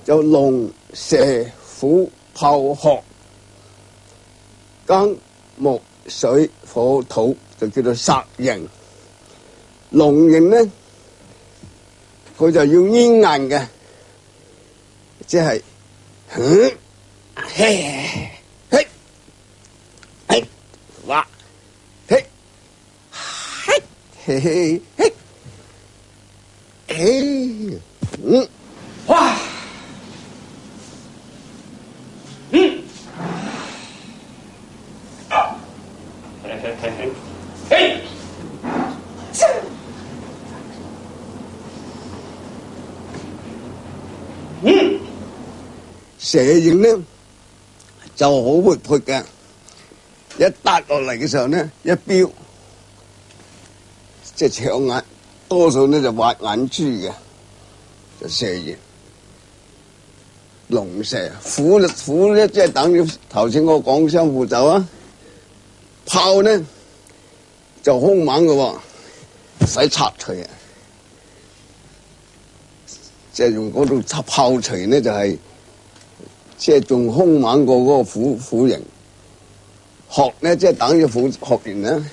就龍蛇虎豹鶴，金木水火土就叫做殺形。龍形咧，佢就要煙韌嘅，即係嘿嘿嘿哇嘿嘿嘿嘿嘿嘿哇嘿蛇形咧就好活潑嘅，一搭落嚟嘅時候咧，一飆即係搶眼，多數咧就挖眼珠嘅，就蛇形。龍蛇虎咧，即係等於頭先我講相互走啊。豹咧就兇猛嘅喎，使插錘啊，即係用嗰度插炮錘咧就係、即係仲兇猛過嗰個虎形。鶴咧即係等於虎鶴形咧。